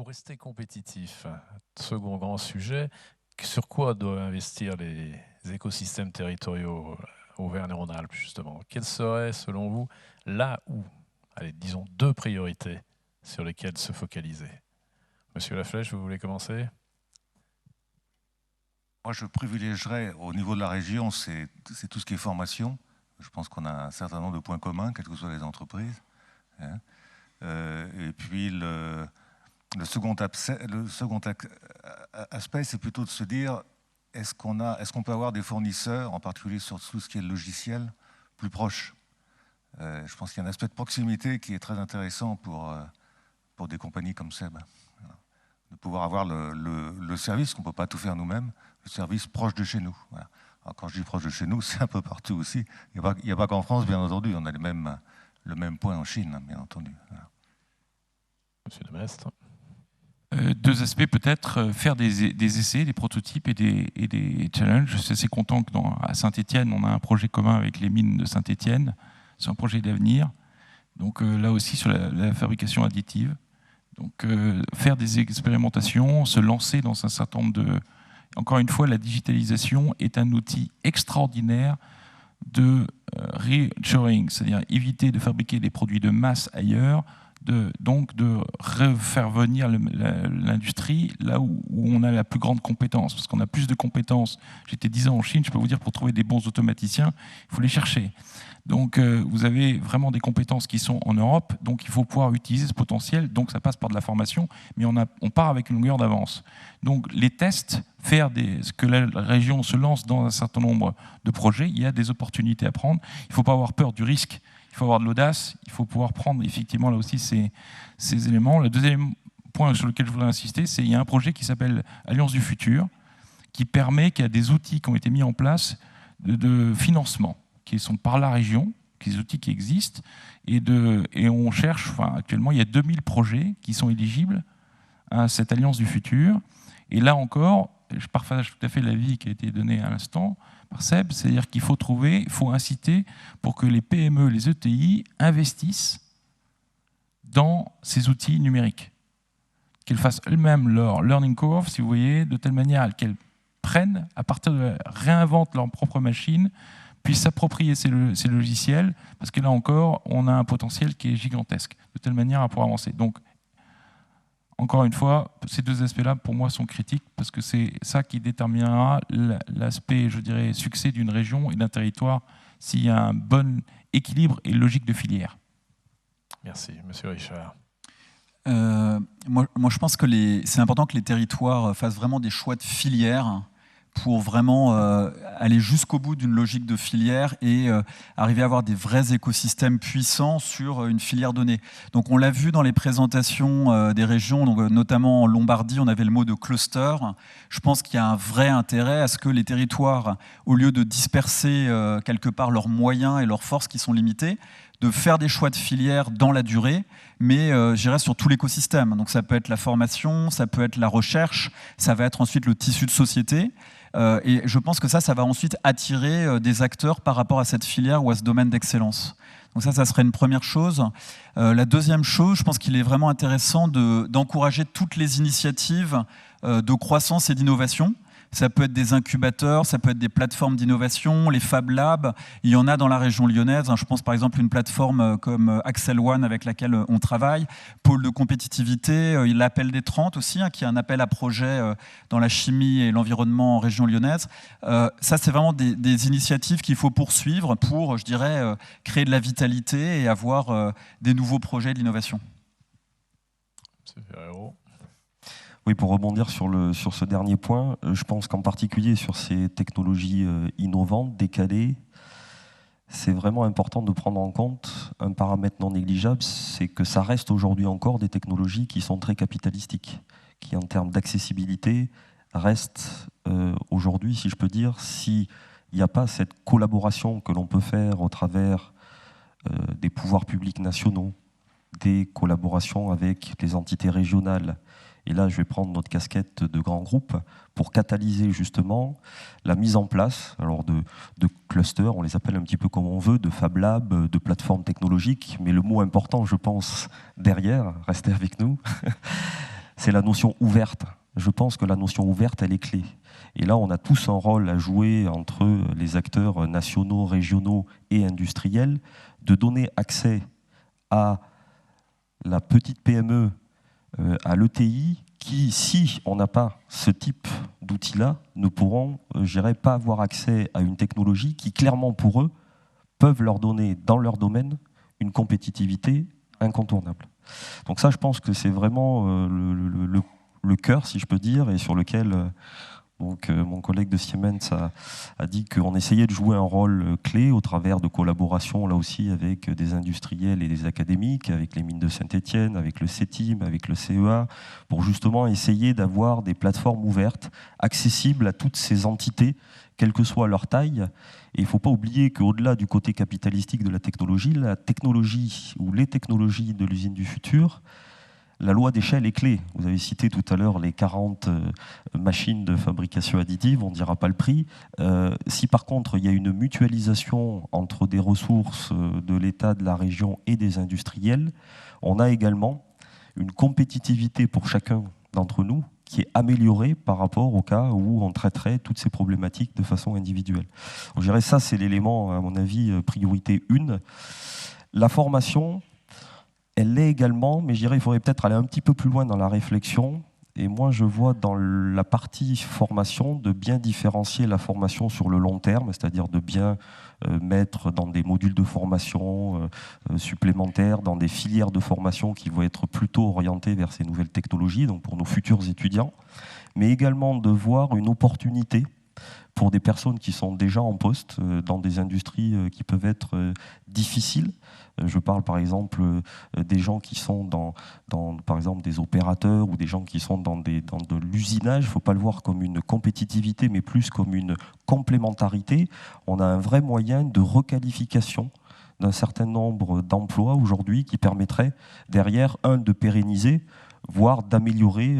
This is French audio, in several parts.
rester compétitif, second grand sujet, sur quoi doivent investir les écosystèmes territoriaux Auvergne-Rhône-Alpes, justement? Quelles seraient, selon vous, là où, allez, disons, 2 priorités sur lesquelles se focaliser? Monsieur Laflèche, vous voulez commencer? Moi, je privilégierais, au niveau de la région, c'est tout ce qui est formation. Je pense qu'on a un certain nombre de points communs, quelles que soient les entreprises. Hein. Et puis, le second aspect, c'est plutôt de se dire, est-ce qu'on peut avoir des fournisseurs, en particulier sur tout ce qui est logiciel, plus proches? Je pense qu'il y a un aspect de proximité qui est très intéressant pour des compagnies comme SEB. Voilà. De pouvoir avoir le service, qu'on ne peut pas tout faire nous-mêmes, le service proche de chez nous. Voilà. Alors, quand je dis proche de chez nous, c'est un peu partout aussi. Il n'y a pas qu'en France, bien entendu. On a le même point en Chine, bien entendu. Voilà. Monsieur Demestre. 2 aspects peut-être, faire des essais, des prototypes et des challenges. Je suis assez content qu'à Saint-Étienne, on a un projet commun avec les mines de Saint-Étienne. C'est un projet d'avenir. Donc là aussi sur la fabrication additive. Donc faire des expérimentations, se lancer dans un certain nombre de... Encore une fois, la digitalisation est un outil extraordinaire de reshoring, c'est-à-dire éviter de fabriquer des produits de masse ailleurs, donc de refaire venir l'industrie là où on a la plus grande compétence, parce qu'on a plus de compétences. J'étais 10 ans en Chine, je peux vous dire, pour trouver des bons automaticiens, il faut les chercher. Donc vous avez vraiment des compétences qui sont en Europe, donc il faut pouvoir utiliser ce potentiel, donc ça passe par de la formation, mais on part avec une longueur d'avance. Donc les tests, faire ce que la région se lance dans un certain nombre de projets, il y a des opportunités à prendre, il ne faut pas avoir peur du risque, il faut avoir de l'audace, il faut pouvoir prendre effectivement là aussi ces éléments. Le deuxième point sur lequel je voudrais insister, c'est qu'il y a un projet qui s'appelle Alliance du futur, qui permet, qu'il y a des outils qui ont été mis en place de financement, qui sont par la région, des outils qui existent, et on cherche, actuellement il y a 2000 projets qui sont éligibles à cette Alliance du futur. Et là encore, je partage tout à fait l'avis qui a été donné à l'instant par Seb, c'est-à-dire qu'il faut inciter pour que les PME, les ETI investissent dans ces outils numériques, qu'elles fassent elles-mêmes leur learning curve, si vous voyez, de telle manière qu'elles prennent, à partir de réinventent leur propre machine, puissent s'approprier ces logiciels, parce que là encore, on a un potentiel qui est gigantesque, de telle manière à pouvoir avancer. Donc, encore une fois, ces 2 aspects-là, pour moi, sont critiques, parce que c'est ça qui déterminera l'aspect, je dirais, succès d'une région et d'un territoire, s'il y a un bon équilibre et logique de filière. Merci. Monsieur Richard. Moi, je pense que c'est important que les territoires fassent vraiment des choix de filière pour vraiment aller jusqu'au bout d'une logique de filière et arriver à avoir des vrais écosystèmes puissants sur une filière donnée. Donc on l'a vu dans les présentations des régions, donc, notamment en Lombardie, on avait le mot de cluster. Je pense qu'il y a un vrai intérêt à ce que les territoires, au lieu de disperser quelque part leurs moyens et leurs forces qui sont limitées, de faire des choix de filière dans la durée, mais je dirais sur tout l'écosystème. Donc ça peut être la formation, ça peut être la recherche, ça va être ensuite le tissu de société. Et je pense que ça va ensuite attirer des acteurs par rapport à cette filière ou à ce domaine d'excellence. Donc ça serait une première chose. La deuxième chose, je pense qu'il est vraiment intéressant d'encourager toutes les initiatives de croissance et d'innovation. Ça peut être des incubateurs, ça peut être des plateformes d'innovation, les Fab Labs. Il y en a dans la région lyonnaise. Je pense par exemple à une plateforme comme Axel One avec laquelle on travaille. Pôle de compétitivité, l'appel des 30 aussi, qui est un appel à projet dans la chimie et l'environnement en région lyonnaise. Ça, c'est vraiment des initiatives qu'il faut poursuivre pour, je dirais, créer de la vitalité et avoir des nouveaux projets d'innovation. Monsieur Ferrero. Oui, pour rebondir sur ce dernier point, je pense qu'en particulier sur ces technologies innovantes, décalées, c'est vraiment important de prendre en compte un paramètre non négligeable, c'est que ça reste aujourd'hui encore des technologies qui sont très capitalistiques, qui en termes d'accessibilité restent aujourd'hui, si je peux dire, s'il n'y a pas cette collaboration que l'on peut faire au travers des pouvoirs publics nationaux, des collaborations avec les entités régionales. Et là, je vais prendre notre casquette de grand groupe pour catalyser justement la mise en place alors de clusters, on les appelle un petit peu comme on veut, de Fab Lab, de plateformes technologiques. Mais le mot important, je pense, derrière, restez avec nous, c'est la notion ouverte. Je pense que la notion ouverte, elle est clé. Et là, on a tous un rôle à jouer entre les acteurs nationaux, régionaux et industriels, de donner accès à la petite PME, à l'ETI, qui, si on n'a pas ce type d'outils-là, ne pourront, je dirais, pas avoir accès à une technologie qui, clairement pour eux, peuvent leur donner, dans leur domaine, une compétitivité incontournable. Donc ça, je pense que c'est vraiment le cœur, si je peux dire, et sur lequel mon collègue de Siemens a dit qu'on essayait de jouer un rôle clé au travers de collaborations, là aussi, avec des industriels et des académiques, avec les mines de Saint-Étienne, avec le CETIM, avec le CEA, pour justement essayer d'avoir des plateformes ouvertes, accessibles à toutes ces entités, quelle que soit leur taille. Et il ne faut pas oublier qu'au-delà du côté capitalistique de la technologie ou les technologies de l'usine du futur, la loi d'échelle est clé. Vous avez cité tout à l'heure les 40 machines de fabrication additive, on ne dira pas le prix. Si par contre il y a une mutualisation entre des ressources de l'État, de la région et des industriels, on a également une compétitivité pour chacun d'entre nous qui est améliorée par rapport au cas où on traiterait toutes ces problématiques de façon individuelle. Donc, je dirais ça, c'est l'élément, à mon avis, priorité 1. La formation, elle l'est également, mais je dirais qu'il faudrait peut-être aller un petit peu plus loin dans la réflexion. Et moi, je vois dans la partie formation de bien différencier la formation sur le long terme, c'est-à-dire de bien mettre dans des modules de formation supplémentaires, dans des filières de formation qui vont être plutôt orientées vers ces nouvelles technologies, donc pour nos futurs étudiants, mais également de voir une opportunité pour des personnes qui sont déjà en poste dans des industries qui peuvent être difficiles. Je parle par exemple des gens qui sont dans par exemple des opérateurs ou des gens qui sont dans de l'usinage. Il ne faut pas le voir comme une compétitivité, mais plus comme une complémentarité. On a un vrai moyen de requalification d'un certain nombre d'emplois aujourd'hui qui permettrait derrière, de pérenniser, voire d'améliorer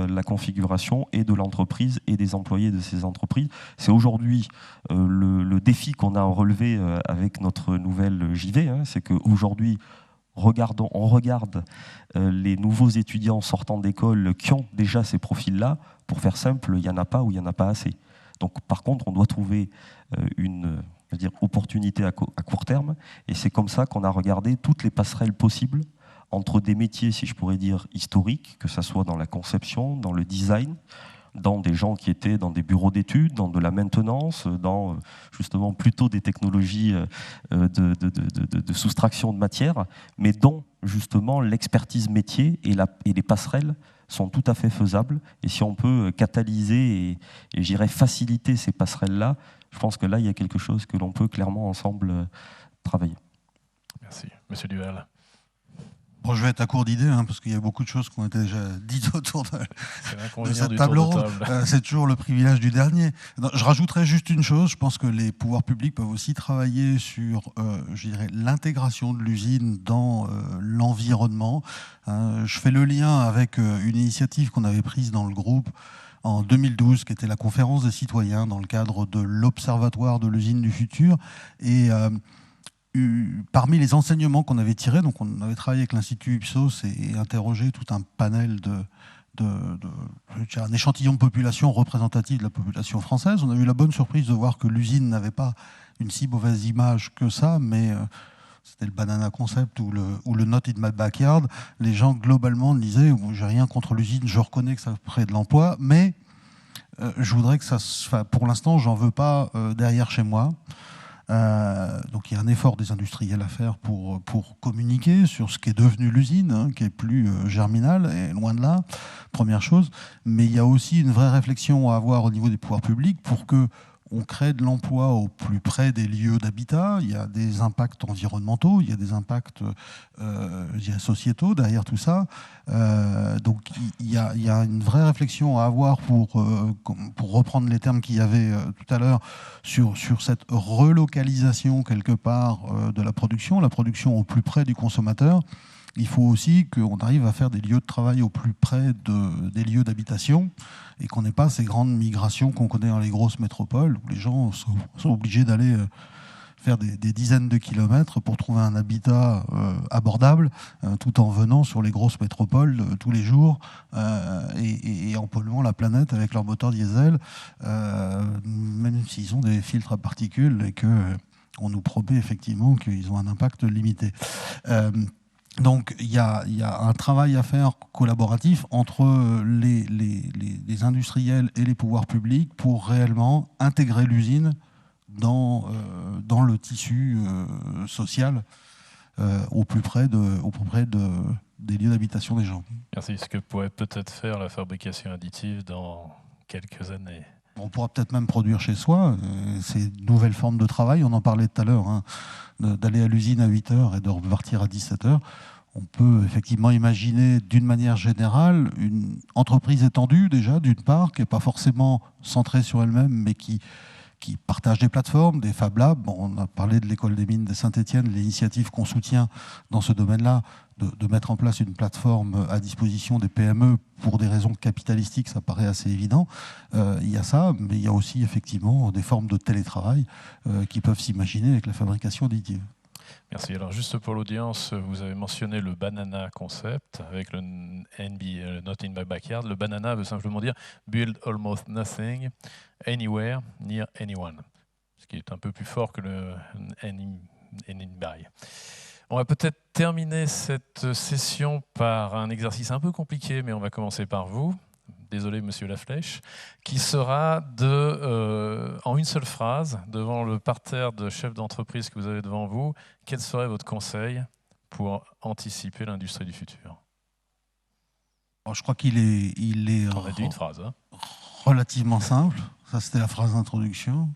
la configuration et de l'entreprise et des employés de ces entreprises. C'est aujourd'hui le défi qu'on a relevé avec notre nouvelle JV, c'est qu'aujourd'hui, on regarde les nouveaux étudiants sortant d'école qui ont déjà ces profils-là. Pour faire simple, il n'y en a pas ou il n'y en a pas assez. Donc, par contre, on doit trouver une opportunité à court terme, et c'est comme ça qu'on a regardé toutes les passerelles possibles entre des métiers, si je pourrais dire, historiques, que ce soit dans la conception, dans le design, dans des gens qui étaient dans des bureaux d'études, dans de la maintenance, dans justement plutôt des technologies de soustraction de matière, mais dont justement l'expertise métier et les passerelles sont tout à fait faisables. Et si on peut catalyser et j'irais faciliter ces passerelles-là, je pense que là, il y a quelque chose que l'on peut clairement ensemble travailler. Merci. Monsieur Duval. Bon, je vais être à court d'idées, parce qu'il y a beaucoup de choses qui ont été déjà dites autour de cette table ronde. C'est toujours le privilège du dernier. Non, je rajouterais juste une chose. Je pense que les pouvoirs publics peuvent aussi travailler sur l'intégration de l'usine dans l'environnement. Je fais le lien avec une initiative qu'on avait prise dans le groupe en 2012, qui était la conférence des citoyens dans le cadre de l'Observatoire de l'usine du futur. Et parmi les enseignements qu'on avait tirés, donc on avait travaillé avec l'Institut Ipsos et interrogé tout un panel un échantillon de population représentatif de la population française. On a eu la bonne surprise de voir que l'usine n'avait pas une si mauvaise image que ça, mais c'était le Banana Concept ou le Not in My Backyard. Les gens globalement disaient « j'ai rien contre l'usine, je reconnais que ça crée de l'emploi, mais je voudrais que ça... pour l'instant, j'en veux pas derrière chez moi ». Donc il y a un effort des industriels à faire pour communiquer sur ce qui est devenu l'usine, qui est plus germinal, et loin de là, première chose. Mais il y a aussi une vraie réflexion à avoir au niveau des pouvoirs publics pour que on crée de l'emploi au plus près des lieux d'habitat. Il y a des impacts environnementaux, il y a des impacts sociétaux derrière tout ça. Donc il y a une vraie réflexion à avoir pour reprendre les termes qu'il y avait tout à l'heure sur cette relocalisation quelque part de la production au plus près du consommateur. Il faut aussi qu'on arrive à faire des lieux de travail au plus près des lieux d'habitation et qu'on n'ait pas ces grandes migrations qu'on connaît dans les grosses métropoles où les gens sont obligés d'aller faire des dizaines de kilomètres pour trouver un habitat abordable, tout en venant sur les grosses métropoles tous les jours et en polluant la planète avec leur moteur diesel, même s'ils ont des filtres à particules et qu'on nous promet effectivement qu'ils ont un impact limité. Donc il y a un travail à faire collaboratif entre les industriels et les pouvoirs publics pour réellement intégrer l'usine dans le tissu social au plus près des lieux d'habitation des gens. Merci. Ce que pourrait peut-être faire la fabrication additive dans quelques années. On pourra peut-être même produire chez soi. C'est une nouvelle forme de travail. On en parlait tout à l'heure, hein, d'aller à l'usine à 8 heures et de repartir à 17 heures. On peut effectivement imaginer d'une manière générale une entreprise étendue déjà, d'une part, qui n'est pas forcément centrée sur elle-même, mais qui partagent des plateformes, des Fab Labs. Bon, on a parlé de l'école des mines de Saint-Étienne, l'initiative qu'on soutient dans ce domaine-là, de mettre en place une plateforme à disposition des PME pour des raisons capitalistiques, ça paraît assez évident. Il y a ça, mais il y a aussi effectivement des formes de télétravail qui peuvent s'imaginer avec la fabrication additive. Merci. Alors juste pour l'audience, vous avez mentionné le banana concept avec le NB, Not in my backyard. Le banana veut simplement dire build almost nothing, anywhere, near anyone. Ce qui est un peu plus fort que le NB. On va peut-être terminer cette session par un exercice un peu compliqué, mais on va commencer par vous. Désolé, monsieur Laflèche, qui sera en une seule phrase, devant le parterre de chefs d'entreprise que vous avez devant vous, quel serait votre conseil pour anticiper l'industrie du futur? Alors, je crois qu'il est on a dit une phrase, hein. Relativement simple. Ça, c'était la phrase d'introduction.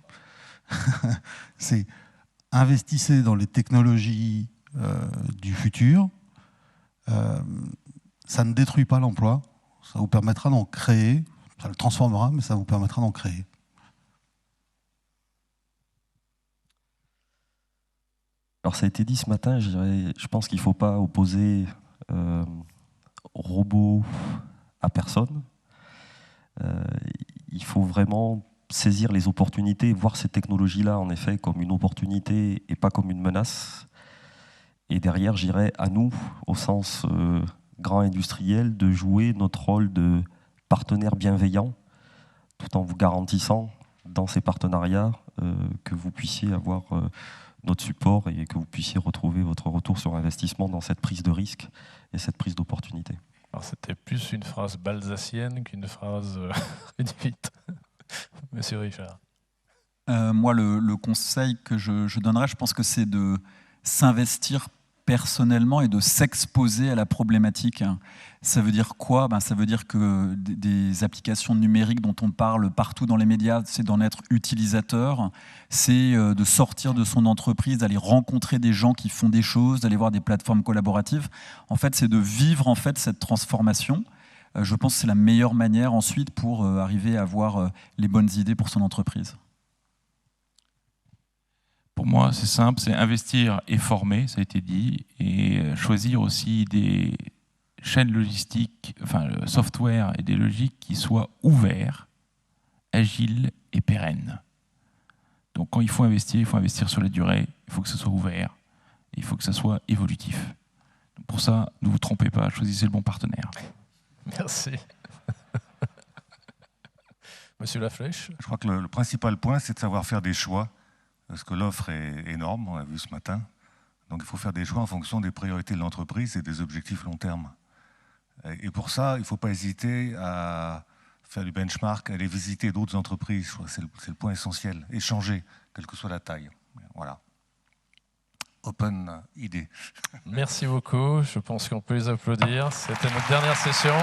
C'est investissez dans les technologies du futur. Ça ne détruit pas l'emploi. Ça vous permettra d'en créer, ça le transformera, mais ça vous permettra d'en créer. Alors ça a été dit ce matin, je pense qu'il ne faut pas opposer robot à personne. Il faut vraiment saisir les opportunités, voir ces technologies-là en effet comme une opportunité et pas comme une menace. Et derrière, j'irais à nous, au sens grand industriel, de jouer notre rôle de partenaire bienveillant, tout en vous garantissant dans ces partenariats que vous puissiez avoir notre support et que vous puissiez retrouver votre retour sur investissement dans cette prise de risque et cette prise d'opportunité. Alors c'était plus une phrase balsacienne qu'une phrase réduite. Monsieur Richard. Moi, le conseil que je donnerais, je pense que c'est de s'investir personnellement et de s'exposer à la problématique. Ça veut dire quoi? Ça veut dire que des applications numériques dont on parle partout dans les médias, c'est d'en être utilisateur, c'est de sortir de son entreprise, d'aller rencontrer des gens qui font des choses, d'aller voir des plateformes collaboratives. En fait, c'est de vivre en fait cette transformation. Je pense que c'est la meilleure manière ensuite pour arriver à avoir les bonnes idées pour son entreprise. Pour moi, c'est simple, c'est investir et former, ça a été dit, et choisir aussi des chaînes logistiques, enfin le software et des logiques qui soient ouverts, agiles et pérennes. Donc quand il faut investir sur la durée, il faut que ce soit ouvert, il faut que ce soit évolutif. Donc pour ça, ne vous trompez pas, choisissez le bon partenaire. Merci. Monsieur Laflèche. Je crois que le principal point, c'est de savoir faire des choix. Parce que l'offre est énorme, on l'a vu ce matin. Donc il faut faire des choix en fonction des priorités de l'entreprise et des objectifs long terme. Et pour ça, il ne faut pas hésiter à faire du benchmark, aller visiter d'autres entreprises. C'est le point essentiel. Échanger, quelle que soit la taille. Voilà. Open idée. Merci beaucoup. Je pense qu'on peut les applaudir. C'était notre dernière session.